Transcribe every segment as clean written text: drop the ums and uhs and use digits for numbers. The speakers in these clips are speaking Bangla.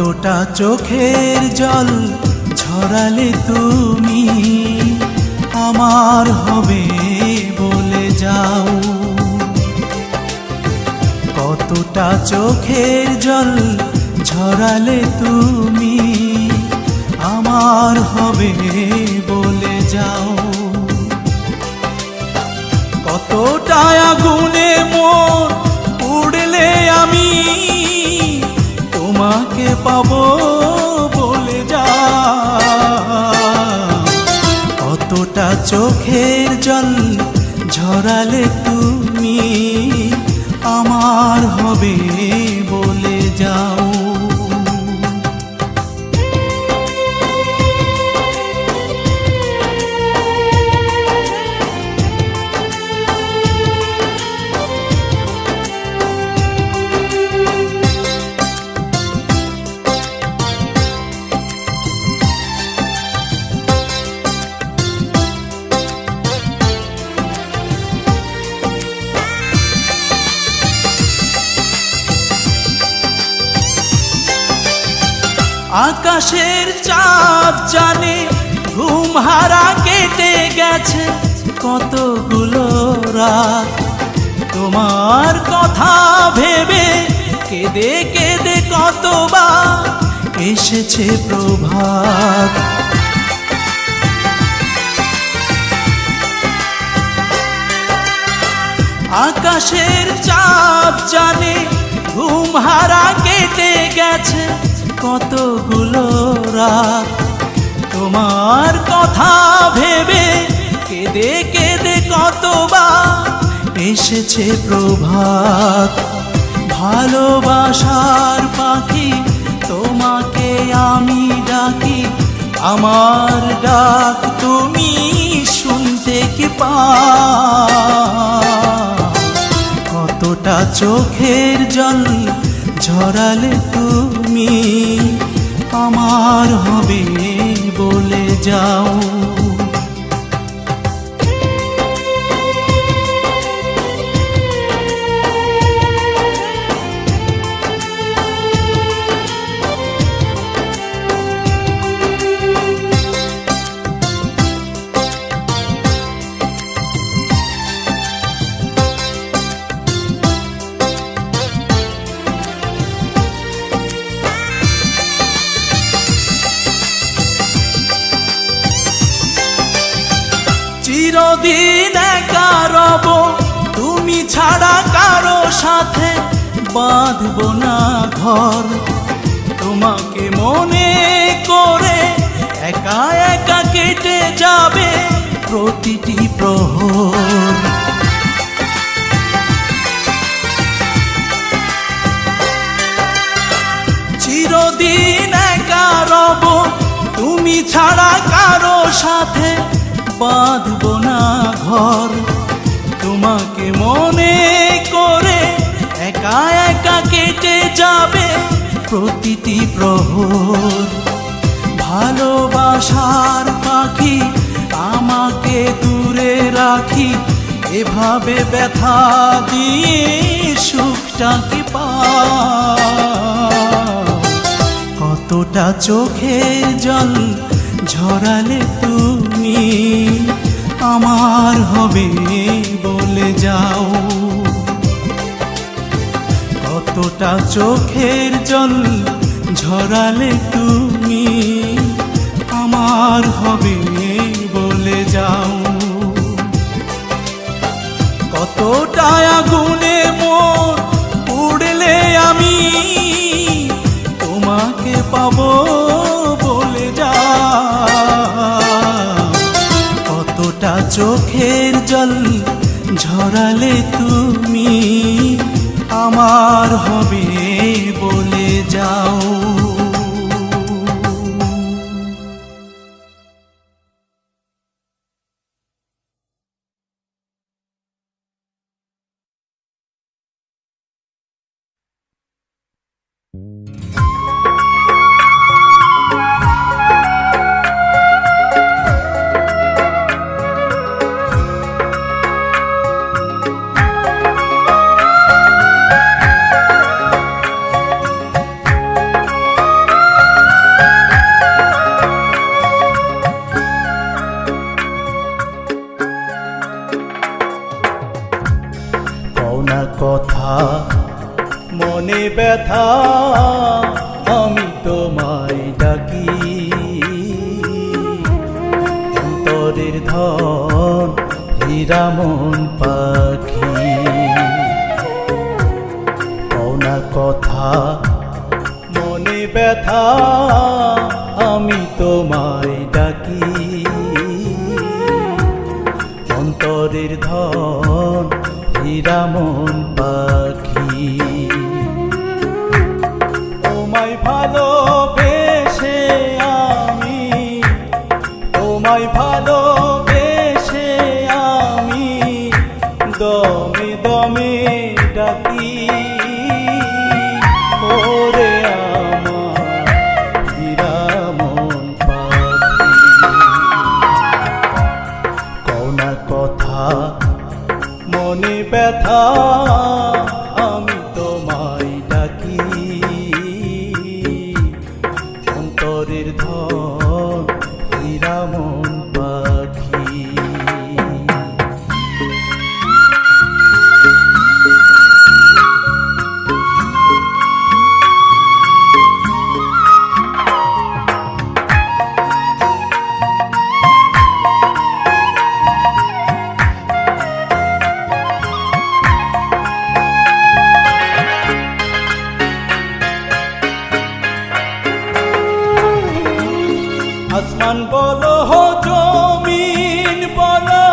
কতটা চোখের জল ঝরালে তুমি আমার হবে বলে যাও। কতটা চোখের জল ঝরালে তুমি আমার হবে বলে যাও। কতটা আগুনে মোর পুড়লে আমি তোমাকে পাবো বলে যাও। কতটা চোখের জল ঝরালে তুমি আমার হবে বলে যাও। আকাশের চাঁদ জানে ঘুম হারা কেটে গেছে কতগুলো রাত। তোমার কথা ভেবে কেঁদে কেঁদে কতবার এসেছে প্রভাত। আকাশের চাঁদ জানে ঘুম হারা কেটে গেছে কতগুলো রাত। তোমার কথা ভেবে কেঁদে কেঁদে কতবার এসেছে প্রভাত। ভালোবাসার পাখি তোমাকে আমি ডাকি, আমার ডাক তুমি শুনতে কি পাও? কতটা চোখের জল ঝরালে তুমি আমার হবে বলে যাও। চিরদিন একা রব তুমি ছাড়া কারো সাথে বাঁধব না ঘর। তোমাকে মনে করে একা একা কেটে যাবে প্রতিটি প্রহর। চিরদিন একা রব তুমি ছাড়া কারো সাথে বাঁধব না ঘর। তোমাকে মনে করে একা একা কেটে যাবে প্রতিটি প্রহর। ভালোবাসার পাখি আমাকে দূরে রাখি, এভাবে ব্যথা দিয়ে সুখটা কি পাও? কতটা চোখের জল ঝরালে তুমি আমার হবে বলে যাও। কতটা চোখের জল ঝরালে তুমি আমার হবে বলে যাও। কতটা আগুনে মোর পুড়লে আমি তোমাকে পাবো বলে যাও। কতটা চোখের জল ঝরালে তুমি আমার হবে বলে যাও। হীরা মন পাখি। কওনা কথা মনে ব্যথা, আমি তোমায় ডাকি। অন্তরের ধন হীরা মন পাখি। তোমায় ভালোবেসে আমি, তোমায় ভালোবেসে আমি দমে দমে ডাকি। ওরে আমার হীরা মন পাখি। কওনা কথা মনে ব্যথা, আমি তোমায় ডাকি। অন্তরের ধন হীরা মন পাখি। আসমান বলো জমিন বলো,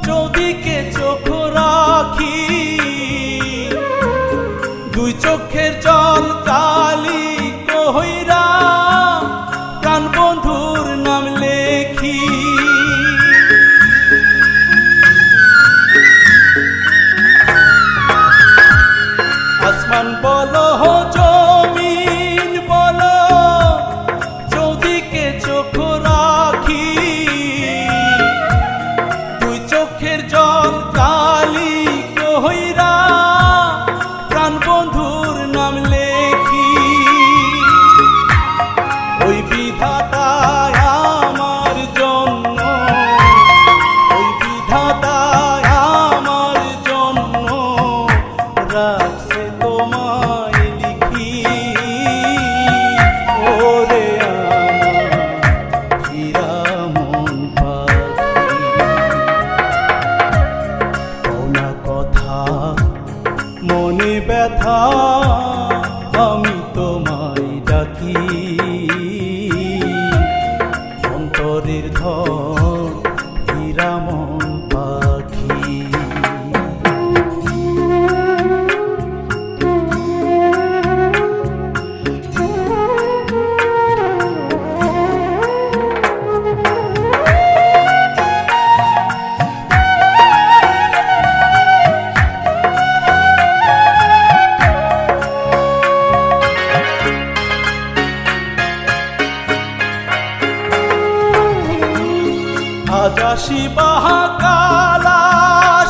চৌদিকে চোখ রাখি। দুই চোখের জল কালি কইরা প্রাণ বন্ধুর নাম লেখি। আসমান বলো জমিন বলো, চোখ রাখি। দুই চোখের জল কালি কইরা প্রাণ বন্ধুর নাম লেখি। ওই বিধাতায় আমার জন্য, ওই বিধাতায় আমার জন্য রাখছে তোমায় লিখি। ওরে হীরা মন পাখি। কওনা কথা মনে ব্যথা, আমি তোমায় ডাকি। অন্তরের ধন হীরা মন পাখি। আজা শিবা কালা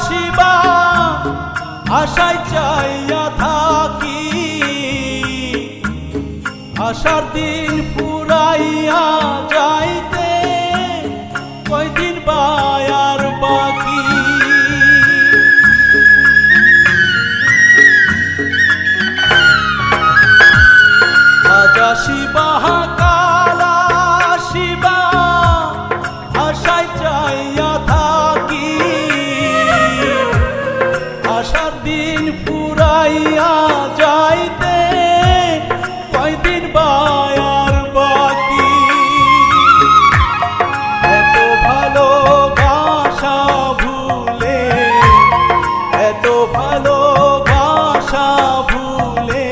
শিবা, আশায় চাইয়া থাকি। আশার দিন ফুরাইয়া যাইতে কয়দিন বায়ার বাকি। আজা শিবা কালা শিবা, আশায় চাইয়া থাকি। আশার দিন ফুরাইয়া যাইতে কয়দিন বায়ার বাকি। এত ভালোবাসা ভুলে, এত ভালোবাসা ভুলে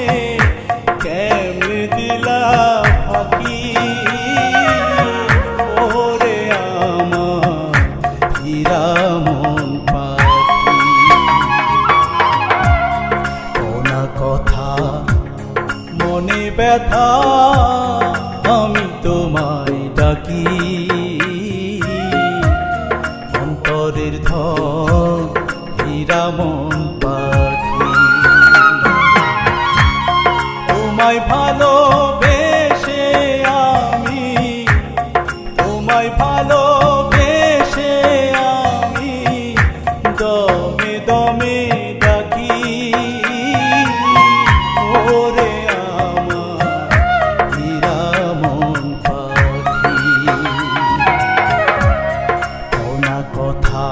কেমনে দিলা ফাঁকি। ওরে আমার হীরা মন পাখি। কওনা কথা মনে ব্যথা, আমি তোমায় ডাকি। অন্তরের ধন হীরা মন পাখি। তোমায় ভালোবেসে আমি, তোমায় ভালোবেসে আমি দমে দমে ডাকি। ওরে আমার হীরা মন পাখি। কওনা কথা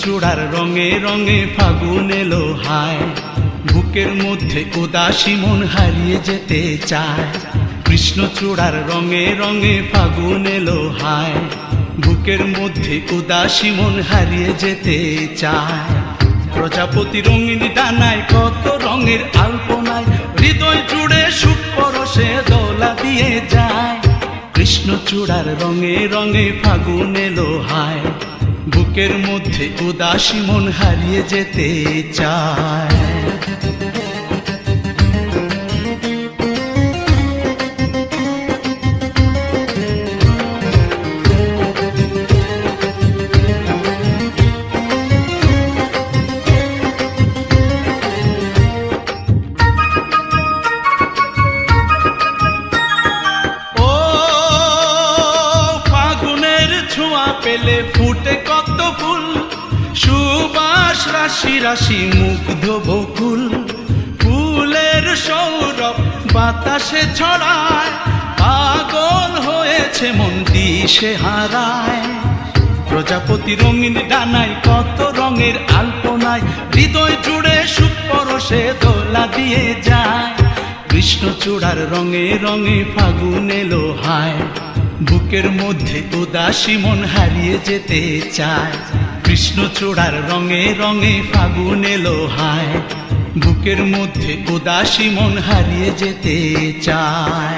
কৃষ্ণচূড়ার রঙে রঙে ফাগুন এলো হায়, বুকের মধ্যে উদাসী মন হারিয়ে যেতে চায়। কৃষ্ণচূড়ার রঙে রঙে ফাগুন এলো হায়, বুকের মধ্যে উদাসী মন হারিয়ে যেতে চায়। প্রজাপতি রঙিন ডানায় কত রঙের আলপনায়, হৃদয় জুড়ে সুখ পরশে দোলা দিয়ে যায়। কৃষ্ণচূড়ার রঙে রঙে ফাগুন এলো হায়, বুকের মধ্যে উদাসী মন হারিয়ে যেতে চায়। পেলে ফুটে কত ফুল, সুবাস রাশি রাশি মুগ্ধ বকুল। ফুলের সৌরভ বাতাসে ছড়ায়, পাগল হয়েছে মন দিশে হারায়। প্রজাপতি রঙিন ডানায় কত রঙের আলপনায়, হৃদয় জুড়ে সুখ পরশে দোলা দিয়ে যায়। কৃষ্ণচূড়ার রঙে রঙে ফাগুন এলো হায়, বুকের মধ্যে উদাসী মন হারিয়ে যেতে চায়। কৃষ্ণচূড়ার রঙে রঙে ফাগুন এলো হায়, বুকের মধ্যে উদাসী মন হারিয়ে যেতে চায়।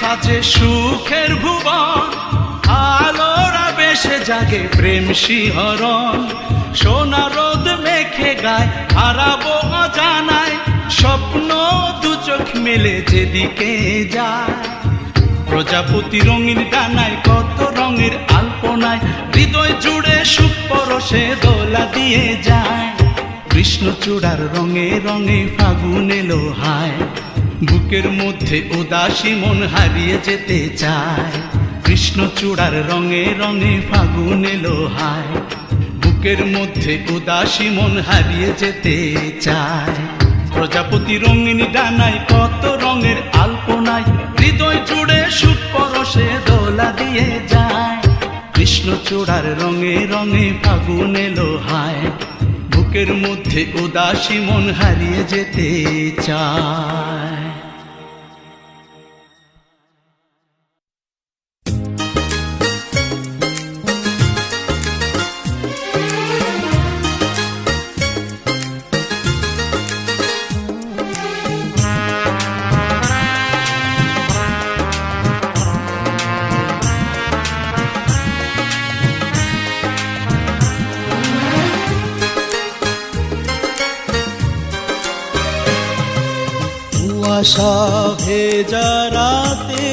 সাজে সুখের ভুবন, আলোরা বেশে জাগে প্রেম শিহরণ। সোনা রোদ মেখে গায় হারাবো অজানায়, স্বপ্ন দু চোখ মেলে যেদিকে যায়। প্রজাপতি রঙিন ডানায় কত রঙের আলপনায়, হৃদয় জুড়ে সুখ পরশে দোলা দিয়ে যায়। কৃষ্ণচূড়ার রঙে রঙে ফাগুন এলো হায়, বুকের মধ্যে উদাসী মন হারিয়ে যেতে চায়। কৃষ্ণচূড়ার রঙে রঙে ফাগুন এলো হায়, বুকের মধ্যে উদাসী মন হারিয়ে যেতে চায়। প্রজাপতি রঙিন ডানায় কত রঙের আলপনায়, হৃদয় জুড়ে সুখ পরশে দোলা দিয়ে যায়। কৃষ্ণচূড়ার রঙে রঙে ফাগুন এলো হায়, বুকের মধ্যে উদাসী মন হারিয়ে যেতে চায়। আশা ভেজা রাতে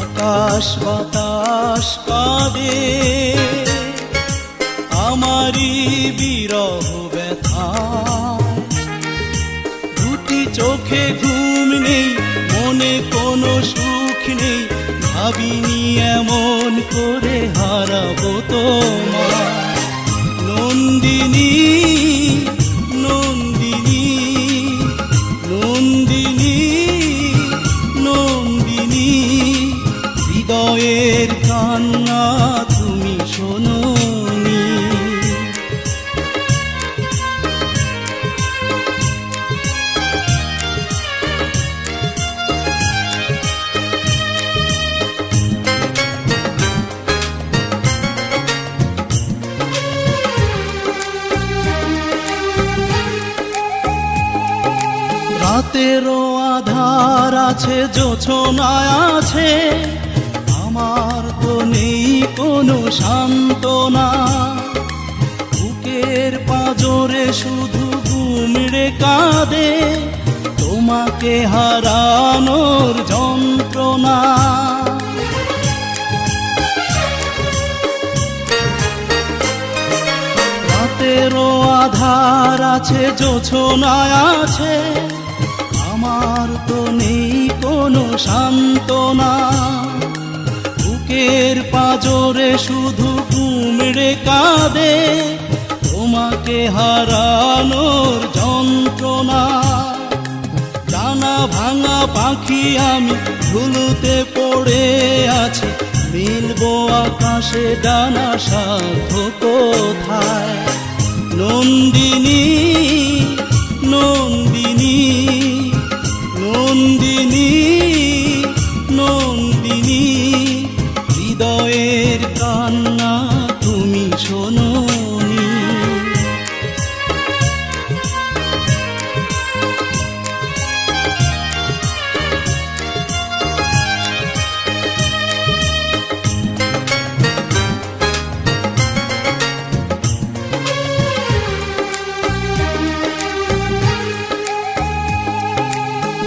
আকাশ বাতাস কাঁদে, আমারই বিরহ ব্যথা। দুটি চোখে ঘুম নেই, মনে কোনো সুখ নেই, ভাবিনি এমন করে হারাবো তোমায়। নন্দিনী নন্দিনী নন্দিনী নন্দিনী, হৃদয়ের কান্না তুমি শোনোনি। রাতেরও আধার আছে, জোছনা আছে, আমার তো নেই কোনো সান্ত্বনা। বুকের পাঁজরে শুধু গুমড়ে কাঁদে, তোমাকে হারানোর যন্ত্রণা। রাতেরও আধার আছে, জোছনা আছে, আমার তো নেই কোনো সান্ত্বনা, বুকের পাঁজরে শুধু কুমড়ে কাঁদে তোমাকে হারানোর যন্ত্রণা। ডানা ভাঙা পাখি আমি ধুলোতে পড়ে আছি, মিলবো আকাশে ডানা সাধ্য কোথায়? নন্দিনী নন্দিনী নন্দিনী নন্দিনী, হৃদয়ের কান্না তুমি শোনোনি।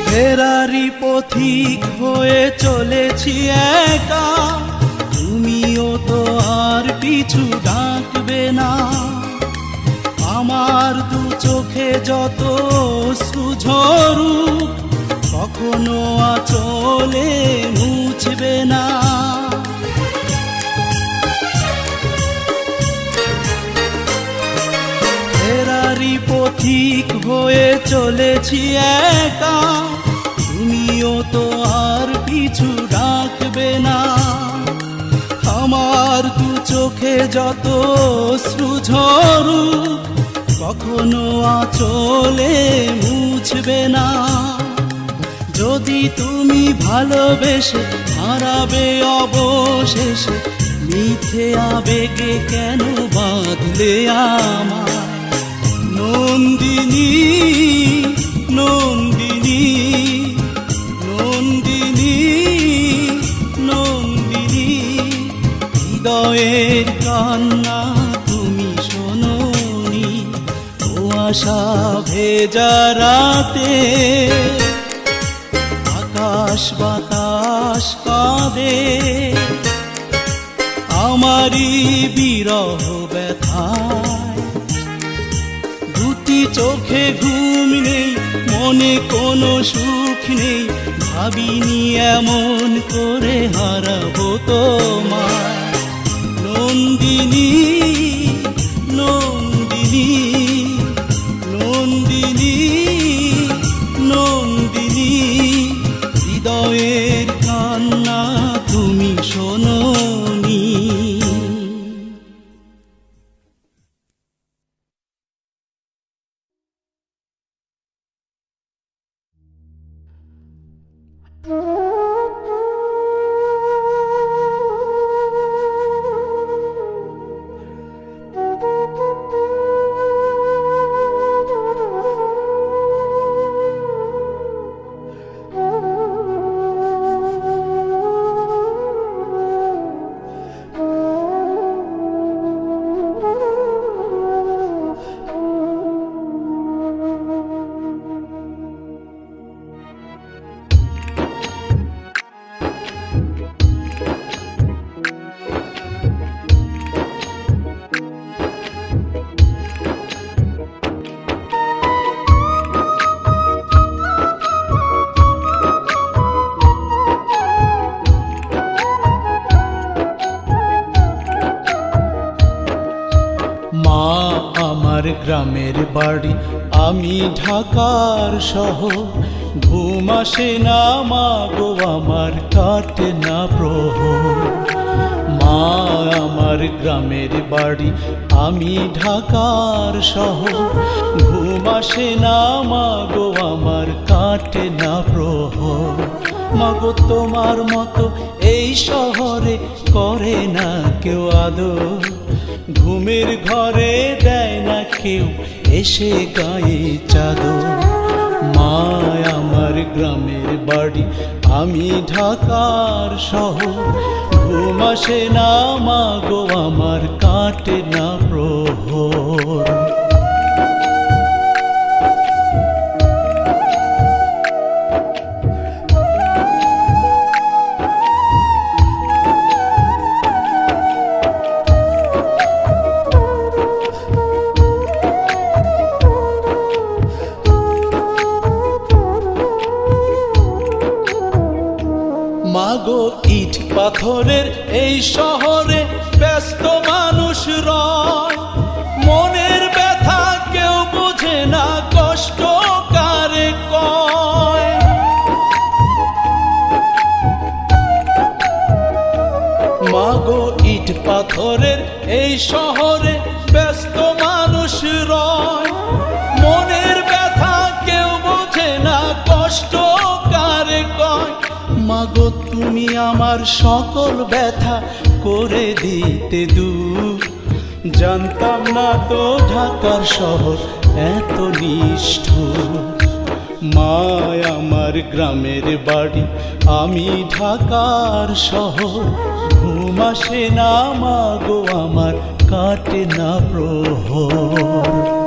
ফেরারি পথিক হয়ে চলেছি একা, তুমিও তো আর পিছু ডাকবে না। আমার দু চোখে যত অশ্রু ঝরুক, কখনো আঁচলে মুছবে না। ফেরারি পথিক হয়ে চলেছি একা, তুমিও তো আর পিছু ডাকবে না। আমার দু চোখে যত অশ্রু ঝরুক, কখনো আঁচলে মুছবে না। যদি তুমি ভালোবেসে হারাবে অবশেষে, মিথ্যে আবেগে কেন বাঁধলে আমায়? নন্দিনী নন্দিনী নন্দিনী নন্দিনী, হৃদয়ের কান্না তুমি শোনোনি। কুয়াশা ভেজা রাতে আকাশ বাতাস কাঁদে, আমারই বিরহ ব্যথায়। দুটি চোখে ঘুম নেই, মনে কোনো সুখ নেই, ভাবিনি এমন করে হারাবো তোমায়। নন্দিনী নন্দিনী নন্দিনী নন্দিনী, হৃদয়ের কান্না তুমি শোনোনি। গ্রামের বাড়ি, আমি ঢাকার শহর। ঘুম আসে না মা গো আমার, কাটে না প্রহর। মা আমার গ্রামের বাড়ি, আমি ঢাকার শহর। ঘুম আসে না মা গো আমার, কাটে না প্রহর। মা গো তোমার মতো এই শহরে করে না কেউ আদর। ঘুমের ঘরে দেয় না কেউ এসে গায়ে চাদর। মা আমার গ্রামের বাড়ি, আমি ঢাকার শহর। ঘুম আসে না মা গো আমার, কাটে না প্রহর। ইট পাথরের এই শহরে ব্যস্ত মানুষ রয়, মনের ব্যথা কেউ বোঝে না, কষ্ট কারে কয়। মাগো ইট পাথরের এই শহরে ব্যস্ত মানুষ রয়, মনের ব্যথা কেউ বোঝে না, কষ্ট কারে কয়। মাগো তুমি আমার সকল ব্যথা করে দিতে দূর, জানতাম না তো ঢাকার শহর এত নিষ্ঠুর। মায় আমার গ্রামের বাড়ি, আমি ঢাকার শহর, ঘুম আসে না মাগো আমার, কাটে না প্রহর।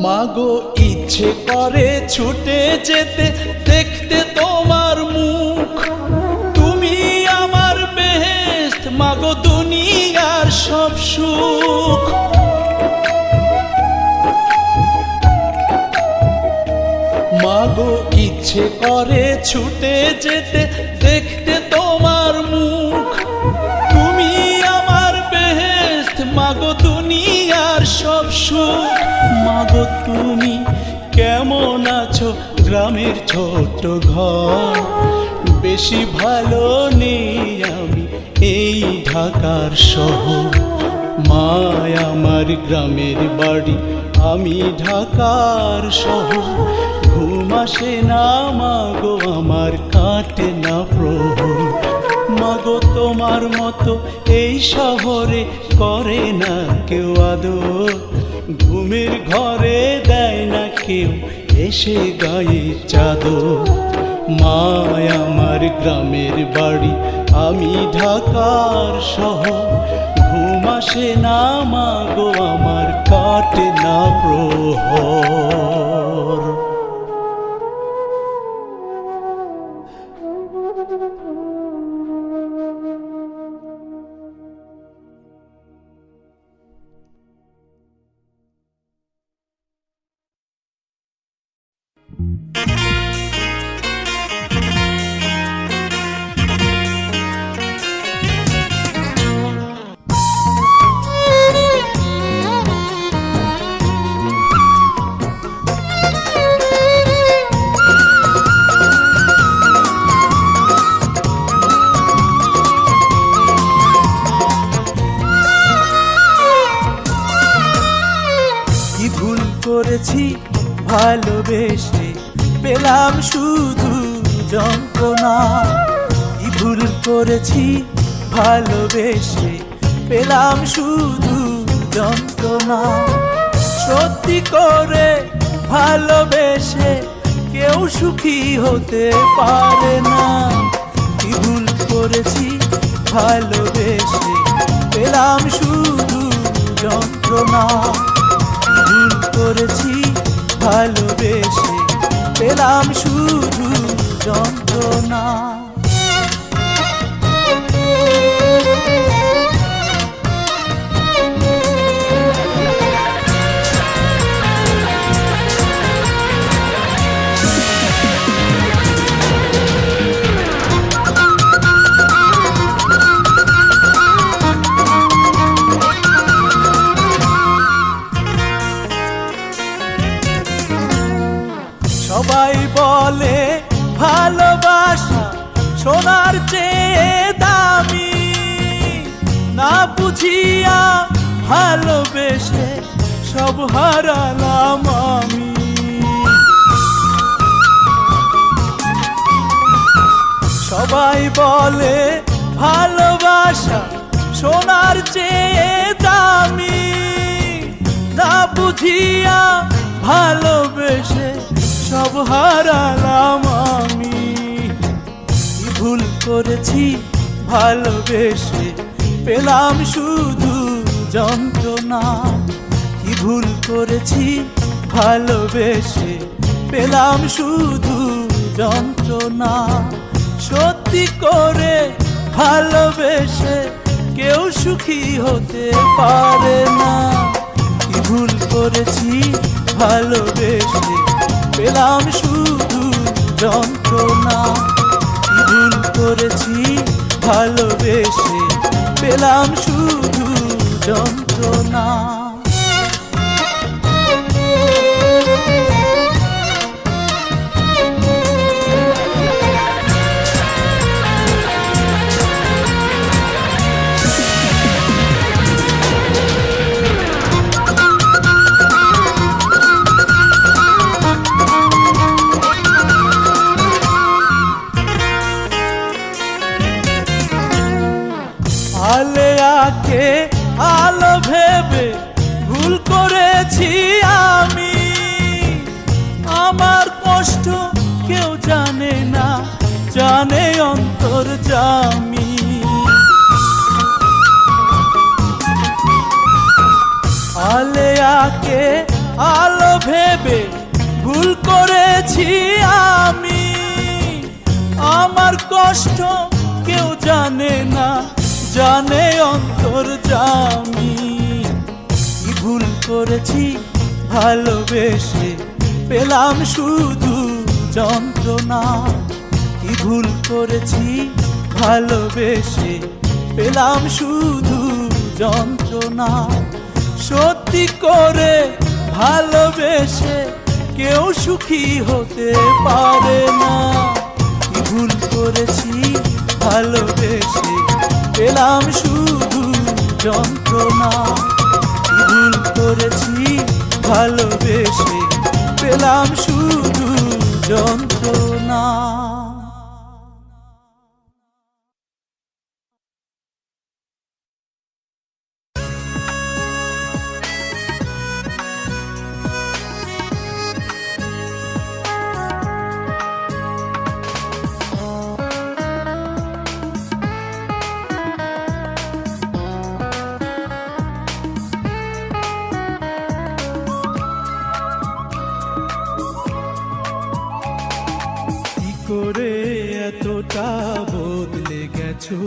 মাগো ইচ্ছে করে ছুটে যেতে, দেখতে তোমার মুখ, তুমি আমার বেহেশত মাগো, দুনিয়ার সব সুখ। মাগো ইচ্ছে করে ছুটে যেতে, দেখতে তোমার মুখ, তুমি আমার বেহেশত মাগো, দুনিয়ার সব সুখ। মাগো তুমি কেমন আছো, গ্রামের ছোট ঘর, বেশি ভালো নেই আমি এই ঢাকার শহর। মায় আমার গ্রামের বাড়ি, আমি ঢাকার শহর, ঘুম আসে না মাগো আমার, কাটে না প্রহর। মাগো তোমার মতো এই শহরে করে না কেউ আদর, ঘুমের ঘরে দেয় না কেউ এসে গায়ে চাদর। মায় আমার গ্রামের বাড়ি, আমি ঢাকার শহর, ঘুম আসে না মাগো আমার, কাটে না প্রহর। করেছি ভালোবেসে, পেলাম শুধু যন্ত্রণা। কি ভুল করেছি ভালোবেসে, পেলাম শুধু যন্ত্রণা। সত্যি করে ভালোবেসে কেউ সুখী হতে পারে না। কি ভুল করেছি ভালোবেসে, পেলাম শুধু যন্ত্রণা। ভুল করেছি ভালোবেসে, পেলাম শুধু যন্ত্রণা। সবাই বলে ভালোবাসা সোনার চেয়ে দামি, না বুঝিয়া ভালোবেসে সব হারালাম আমি। সবাই বলে ভালোবাসা সোনার চেয়ে দামি, না বুঝিয়া ভালোবেসে সব হারালাম আমি। কি ভুল করেছি ভালোবেসে, পেলাম শুধু যন্ত্রণা। কি ভুল করেছি ভালোবেসে পেলাম শুধু যন্ত্রণা। সত্যি করে ভালোবেসে কেউ সুখী হতে পারে না। কি ভুল করেছি ভালোবেসে পেলাম শুধু যন্ত্রণা। কি ভুল করেছি ভালোবেসে পেলাম শুধু যন্ত্রণা। আলে আঁকে আলো ভেবে ভুল করেছি আমি। আমার কষ্ট কেউ জানে না, জানে অন্তর্যামী। আলে আঁকে আলো ভেবে ভুল করেছি আমি। আমার কষ্ট কেউ জানে না, জানে অন্তর্যামী। কি ভুল করেছি ভালোবেসে পেলাম শুধু যন্ত্রণা। কি ভুল করেছি ভালোবেসে পেলাম শুধু যন্ত্রণা। সত্যি করে ভালোবেসে কেউ সুখী হতে পারে না। কি ভুল করেছি ভালোবেসে পেলাম শুধু যন্ত্রণা। কি ভুল করেছি ভালোবেসে পেলাম শুধু যন্ত্রণা। করে এতটা বদলে গেছো,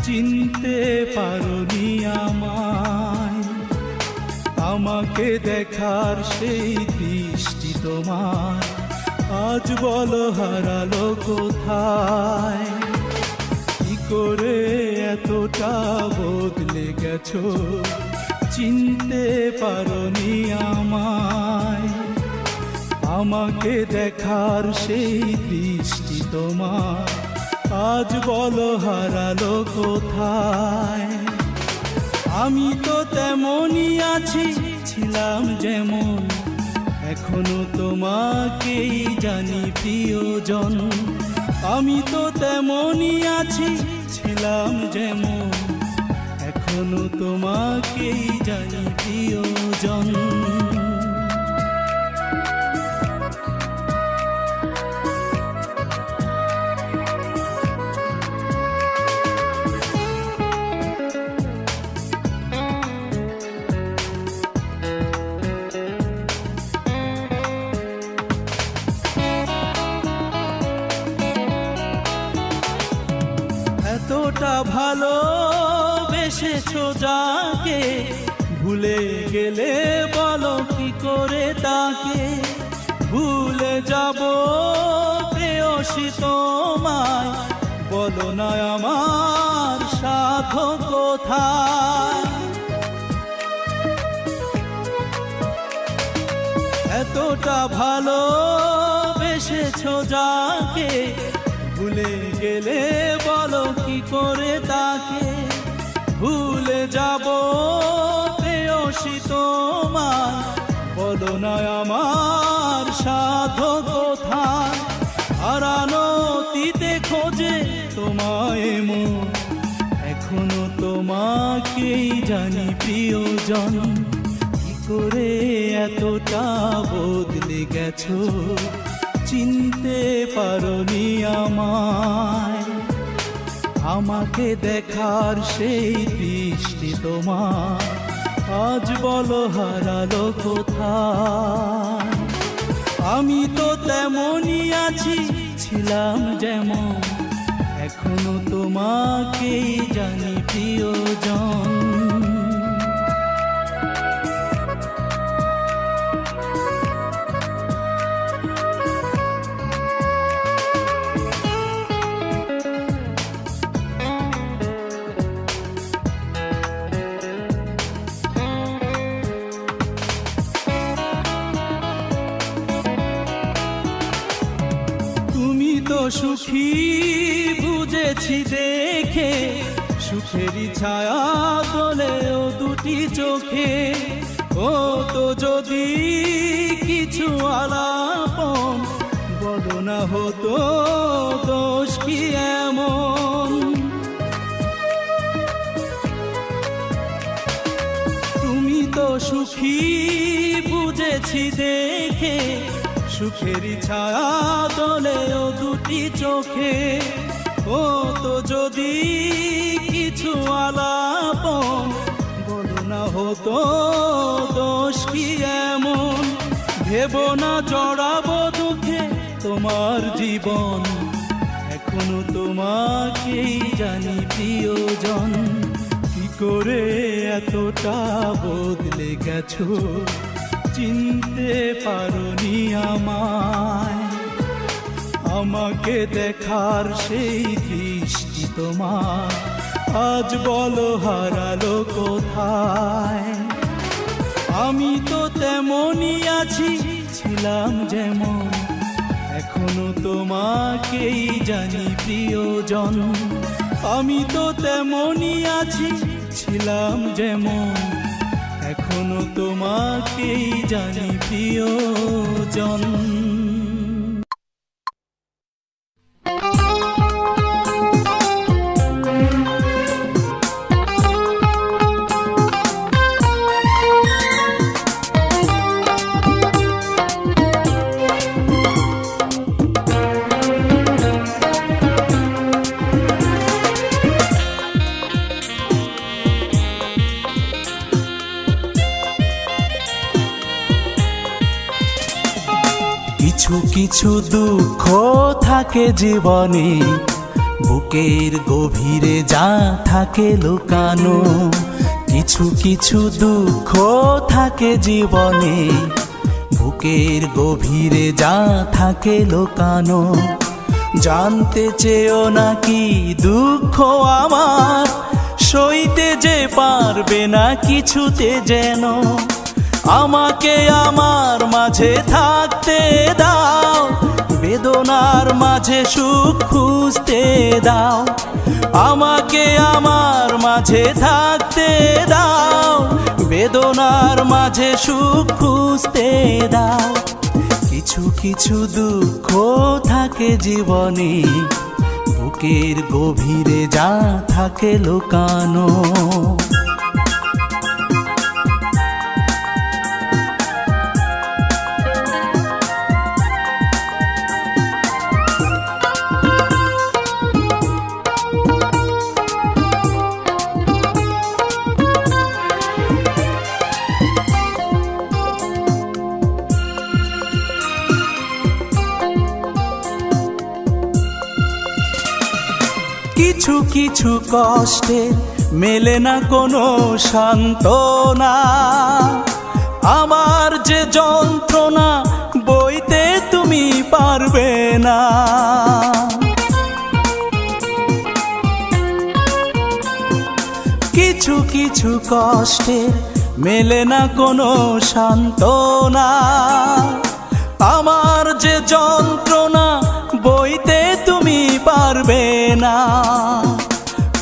চিনতে পারোনি আমায়। আমাকে দেখার সেই দৃষ্টি তোমার আজ বলো হারালো কোথায়। কি করে এতটা বদলে গেছো, চিনতে পারোনি আমায়। আমাকে দেখার সেই দৃষ্টি তোমার আজ বলো হারালো কোথায়। আমি তো তেমনই আছি, ছিলাম যেমন, এখনো তোমাকেই জানি প্রিয়জন। আমি তো তেমনই আছি, ছিলাম যেমন, এখনো তোমাকেই জানি প্রিয়জন। এতটা ভালোবেসেছো যাকে, ভুলে গেলে বলো কি করে তাকে। ভুলে যাব প্রেয়সী তোমায়, বলো না আমার সাধ কোথায়। এতটা ভালোবেসেছো যাকে, ভুলে গেলে বলো কি করে তাকে। ভুলে যাব প্রেয়সী তোমায়, বলো না আমার সাধ কোথায়। হারানো অতীতে খোঁজে তোমায় মন, এখনো তোমাকেই জানি প্রিয়জন। কি করে এতটা বদলে গেছো, চিনতে পারোনি আমায়। আমাকে দেখার সেই দৃষ্টি তোমার আজ বলো হারালো কোথায়। আমি তো তেমনই আছি, ছিলাম যেমন, এখনো তোমাকেই জানি প্রিয়জন। তুমি তো সুখী বুঝেছি দেখে, সুখেরই ছায়া দোলেও দুটি চোখে। ও তো যদি কিছু আলাপন বলো না হতো, দোষ কি এমন। তুমি তো সুখী বুঝেছি দেখে, সুখেরই ছায়া দোলেও দুটি চোখে। ও তো যদি কিছু আলাপন বলো না হতো, দোষ কি এমন। ভেবো না জড়াবো দুঃখে তোমার জীবন, এখনো তোমাকেই জানি প্রিয়জন। কি করে এতটা বদলে গেছো, চিনতে পারোনি আমায়। আমাকে দেখার সেই দৃষ্টি তোমার আজ বলো হারালো কোথায়। আমি তো তেমনই আছি, ছিলাম যেমন, এখনো তোমাকেই জানি প্রিয়জন। আমি তো তেমনই আছি, ছিলাম যেমন, এখনো তোমাকেই জানি প্রিয়জন। কিছু কিছু দুঃখ থাকে জীবনে, বুকের গভীরে যা থাকে লুকানো। কিছু কিছু দুঃখ থাকে জীবনে, বুকের গভীরে যা থাকে লুকানো। জানতে চেয়েও নাকি দুঃখ আমার, সইতে যে পারবে না কিছুতে যেন। আমাকে আমার মাঝে থাকতে দাও, বেদনার মাঝে সুখ খুঁজতে দাও। আমাকে আমার মাঝে থাকতে দাও, বেদনার মাঝে সুখ খুঁজতে দাও। কিছু কিছু দুঃখ থাকে জীবনে, বুকের গভীরে যা থাকে লুকানো। কিছু কিছু কষ্টে মেলে না কোনো সান্ত্বনা। আমার যে যন্ত্রণা বইতে তুমি পারবে না। কিছু কিছু কষ্টে মেলে না কোনো সান্ত্বনা। আমার যে যন্ত্রণা বইতে তুমি পারবে না।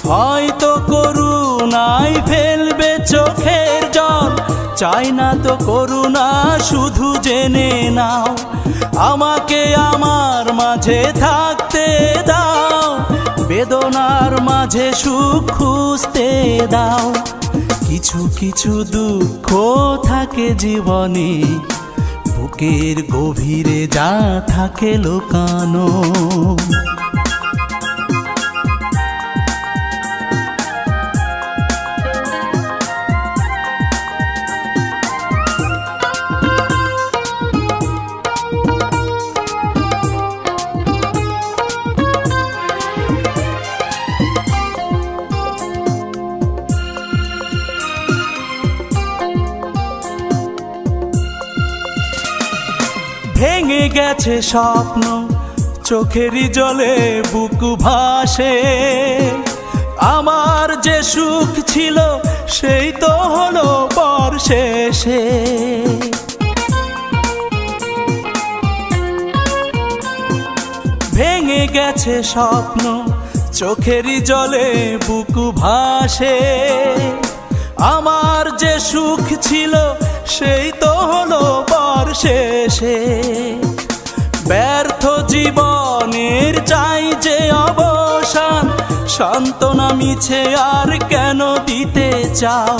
হয়তো করুণায় ফেলবে চোখের জল, চাই না তো করুণা শুধু জেনে নাও। আমাকে আমার মাঝে থাকতে দাও, বেদনার মাঝে সুখ খুঁজতে দাও। কিছু কিছু দুঃখ থাকে জীবনে, বুকের গভীরে যা থাকে লুকানো। ভেঙে গেছে স্বপ্ন, চোখেরই জলে বুক ভাসে। আমার যে সুখ ছিল সেই তো হলো পর শেষে। ভেঙে গেছে স্বপ্ন, চোখেরই জলে বুক ভাসে। আমার যে সুখ ছিল সেই তো হলো পর শেষে। ব্যর্থ জীবনের চাই যে অবসান, সান্ত্বনা মিছে আর কেন দিতে চাও?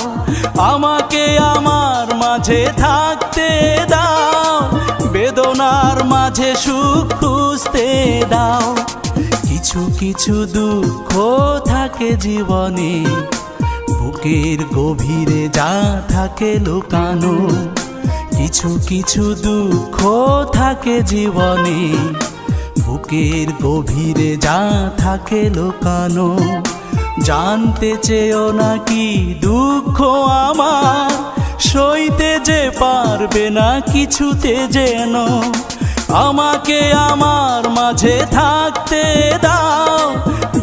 আমাকে আমার মাঝে থাকতে দাও, বেদনার মাঝে সুখ খুঁজতে দাও। কিছু কিছু দুঃখ থাকে জীবনে, বুকের গভীরে যা থাকে লুকানো। কিছু কিছু দুঃখ থাকে জীবনে, বুকের গভীরে যা থাকে লুকানো। জানতে চেয়েও নাকি দুঃখ আমার, সইতে যে পারবে না কিছুতে যেন। আমাকে আমার মাঝে থাকতে দাও,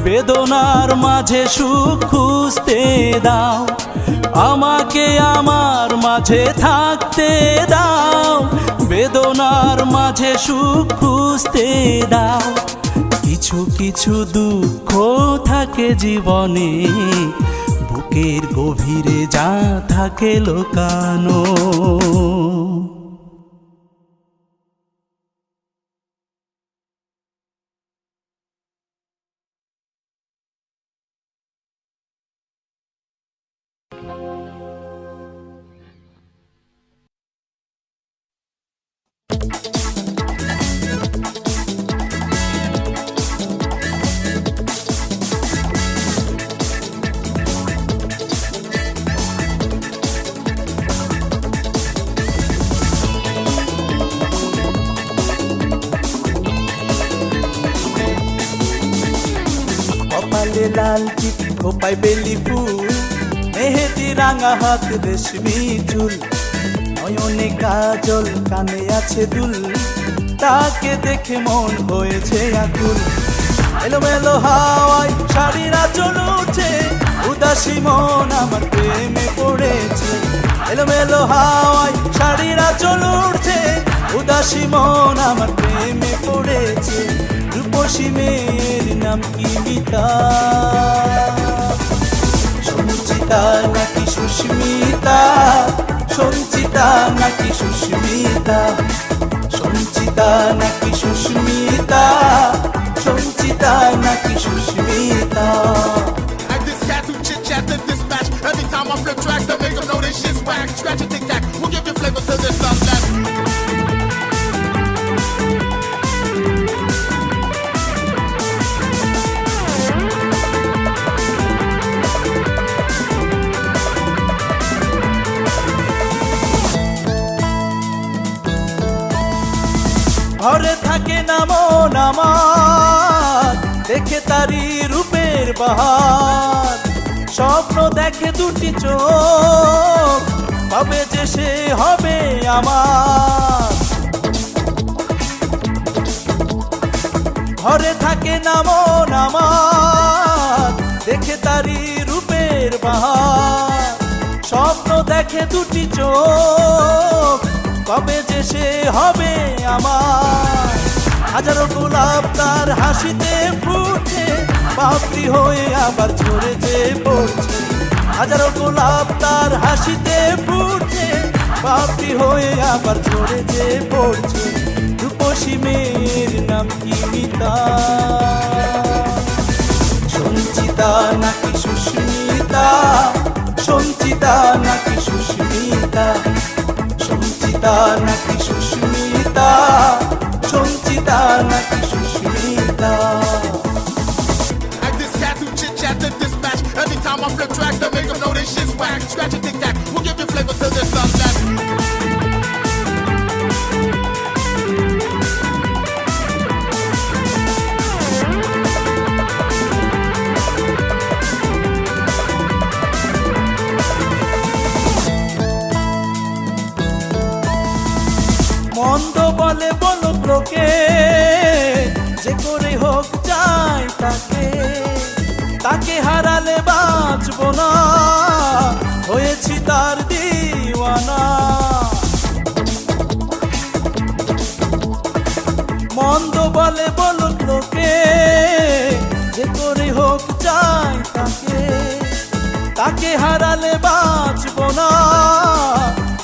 বেদনার মাঝে সুখ খুঁজতে দাও। আমাকে আমার মাঝে থাকতে দাও, বেদনার মাঝে সুখ খুঁজতে দাও। কিছু কিছু দুঃখ থাকে জীবনে, বুকের গভীরে যা থাকে লুকানো। কপালে লাল টিপ, খোপায় বেলি ফুল, মেহেদি রাঙা হাত রেশমি চুল, নয়নে কাজল, কানে আছে দুল, তাকে দেখে মন হয়েছে আকুল। এলোমেলো হাওয়ায় শাড়ির আঁচল উঠে, উদাসী মন আমার প্রেমে পড়েছে। এলোমেলো হাওয়ায় শাড়ির আঁচল উঠে, উদাসী মন আমার প্রেমে পড়েছে। রূপসী মেয়ের নাম কি মিতা, সঞ্চিতা নাকি সুস্মিতা? সঞ্চিতা নাকি সুস্মিতা? সঞ্চিতা নাকি সুস্মিতা? সঞ্চিতা নাকি Susmita? Like this cat who chit-chat and dispatch. Every time I flip tracks, they make them know this shit's whack. Scratch a tic-tac, we'll give you flavor to this love that. ঘরে থাকে না মন আমার, দেখে তারি রূপের বাহার। স্বপ্ন দেখে দুটি চোখ, কবে যে সে হবে আমার। ঘরে থাকে না মন আমার, দেখে তারি রূপের বাহার। স্বপ্ন দেখে দুটি চোখ, কবে যে সে হবে আমার। হাজারো গোলাপ তার হাসিতে ফুটে, পাপড়ি হয়ে আবার ঝরে যে পড়ছে। হাজারো গোলাপ তার হাসিতে ফুটে, পাপড়ি হয়ে আবার ঝরে যে পড়ছে। রূপসী মেয়ের নাম কি মিতা, সঞ্চিতা নাকি সুস্মিতা? সঞ্চিতা নাকি সুস্মিতা? সঞ্চিতা নাকি সুস্মিতা? সঞ্চিতা নাকি Susmita? Like this cat who chit-chat and dispatch. Every time I flip tracks, they make them know this shit's whack. Scratch a tic-tac, we'll give you flavor to this love that. বলে বলুক লোকে, যে করে হোক চাই তাকে, তাকে হারালে বাঁচব না,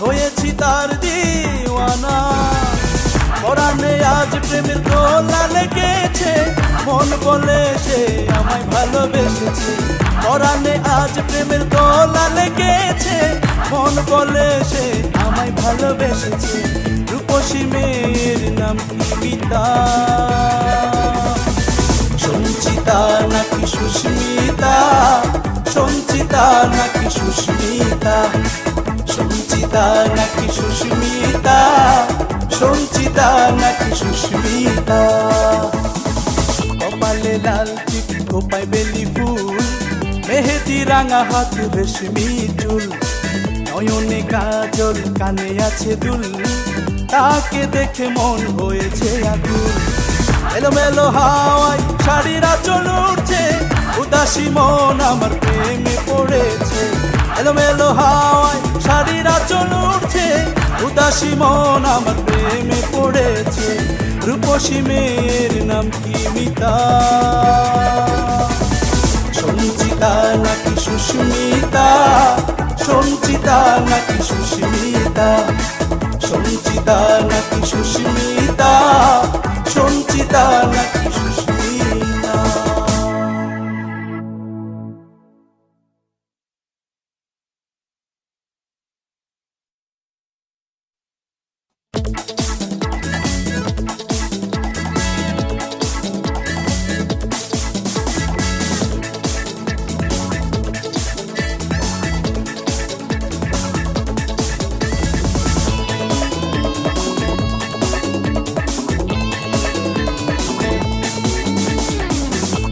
হয়েছি তার দিওয়ানা। পরাণে আজ প্রেমের দোলা লেগেছে, মন বলে সে আমায় ভালোবেসেছে। পরাণে আজ প্রেমের দোলা লেগেছে, মন বলে সে আমায় ভালোবেসেছে। রূপসী মেয়ের নাম কি মিতা, সঞ্চিতা নাকি সুস্মিতা, সঞ্চিতা নাকি সুস্মিতা, সঞ্চিতা নাকি সুস্মিতা, সঞ্চিতা নাকি সুস্মিতা। কপালে লাল টিপ খোপায় বেলি ফুল, মেহেদি রাঙা হাত রেশমি চুল, নয়নে কাজল কানে আছে দুল, তাকে দেখে মন হয়েছে আকুল। এলোমেলো হাওয়ায় শাড়ির আঁচল উঠছে, উদাসী মন আমার প্রেমে পড়েছে। এলোমেলো হাওয়ায় শাড়ির আঁচল উঠছে, উদাসী মন আমার প্রেমে পড়েছে। রূপসী মেয়ের নাম কি মিতা, সঞ্চিতা নাকি সুস্মিতা, সঞ্চিতা নাকি সুস্মিতা, সঞ্চিতা নাকি সুস্মিতা, সঞ্চিতা নাকি সুস্মিতা।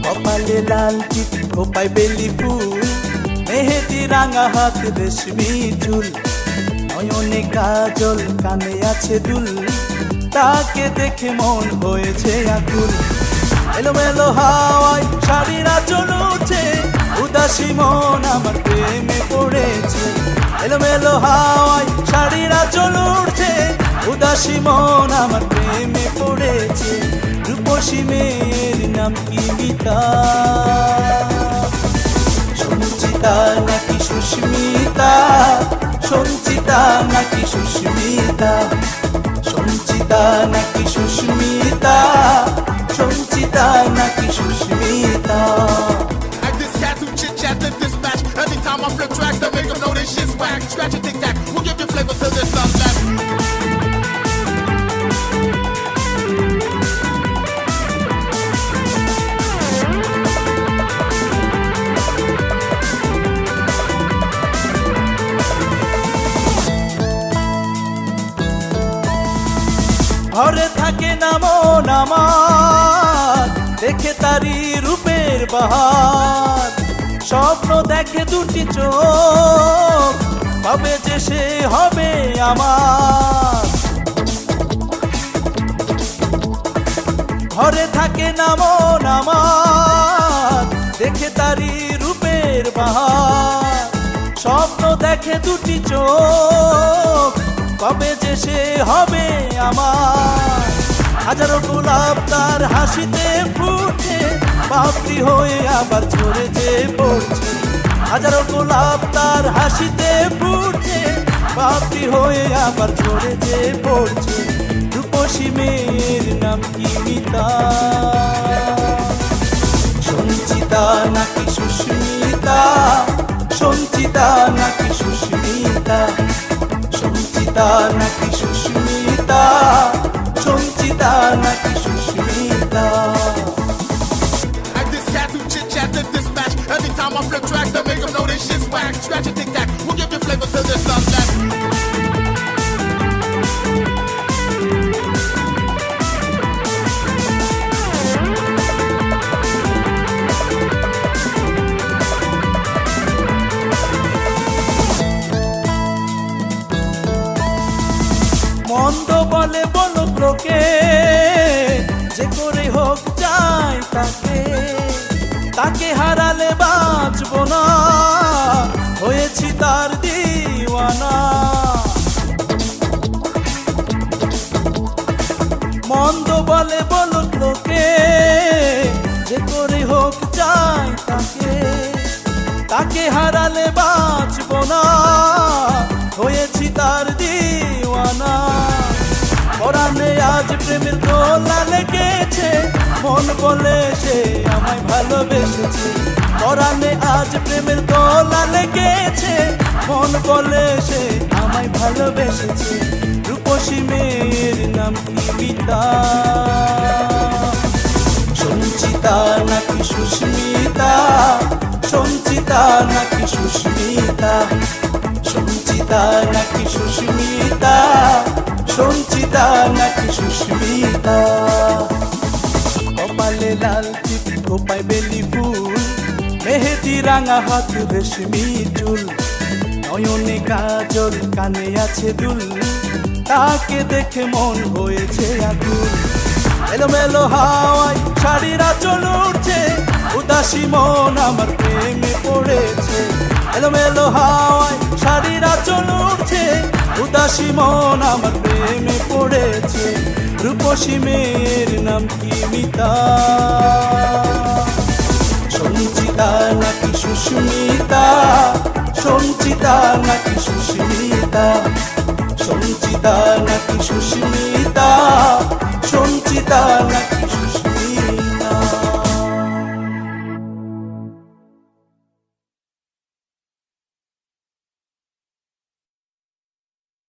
কপালে লাল টিপ খোপায় বেলি ফুল, মেহেদি রাঙা হাত রেশমি চুল, নয়নে কাজল কানে আছে দুল, তাকে দেখে মন হয়েছে আকুল। এলোমেলো হাওয়ায় শাড়ির আঁচল উঠছে, উদাসী মন আমার প্রেমে পড়েছে। এলোমেলো হাওয়ায় শাড়ির আঁচল উঠছে, উদাসী মন আমার প্রেমে পড়েছে। রূপসী মেয়ের নাম কি মিতা, সঞ্চিতা নাকি সুস্মিতা, সঞ্চিতা নাকি সুস্মিতা, সঞ্চিতা নাকি সুস্মিতা, সঞ্চিতা নাকি Susmita. Like this cat who chit chat and dispatch. Anytime I flip tracks, they make them know this shit's whack. Scratch and tic tac, we'll give you flavor till there's none left. ঘরে থাকে না মন আমার, দেখে তারি রূপের বাহার। স্বপ্ন দেখে দুটি চোখ, কবে যে সে হবে আমার। ঘরে থাকে না মন আমার, দেখে তারি রূপের বাহার। স্বপ্ন দেখে দুটি চোখ, কবে যে সে হবে আমার। হাজারো গোলাপ তার হাসিতে ফুটে, পাপড়ি হয়ে আবার ঝরে যে পড়ছে। হাজারো গোলাপ তার হাসিতে ফুটে, পাপড়ি হয়ে আবার ঝরে যে পড়ছে। রূপসী মেয়ের নাম কি মিতা, সঞ্চিতা নাকি সুস্মিতা, সঞ্চিতা নাকি সুস্মিতা, সঞ্চিতা নাকি সুস্মিতা, সঞ্চিতা নাকি Susmita. Like this cat who chit chat and dispatch. Anytime I flip tracks, they make them know this shit's whack. Scratch and tic tac, we'll give you flavor till there's none left. মন্দ বলে বলুক লোকে, যে করে হোক চাই তাকে, তাকে হারালে বাঁচব না, হয়েছি তার দিওয়ানা। মন্দ বলে বলুক লোকে, তাকে হারালে বাঁচব না, হয়েছি তার দিওয়ানা। পরাণে আজ প্রেমের দোলা লেগেছে, মন বলে সে আমায় ভালোবেসেছে। পরাণে আজ প্রেমের দোলা লেগেছে, মন বলে সে আমায় ভালোবেসেছে। রূপসী মেয়ের নাম কি মিতা, সঞ্চিতা নাকি সুস্মিতা, সঞ্চিতা নাকি সুস্মিতা, সঞ্চিতা নাকি সুস্মিতা, সঞ্চিতা নাকি সুস্মিতা। কপালে লাল টিপ খোপায় বেলি ফুল, মেহেদি রাঙা হাত রেশমি চুল, নয়নে কাজল কানে আছে দুল, তাকে দেখে মন হয়েছে আকুল। এলোমেলো হাওয়ায় শাড়ির আঁচল উঠছে, উদাসী মন আমার প্রেমে পড়েছে। এলোমেলো হাওয়ায় শাড়ির আঁচল উঠছে, উদাসী মন আমার প্রেমে পড়েছে। রূপসী মেয়ের নাম কি মিতা, সঞ্চিতা নাকি সুস্মিতা, সঞ্চিতা নাকি সুস্মিতা, সঞ্চিতা নাকি সুস্মিতা, সঞ্চিতা নাকি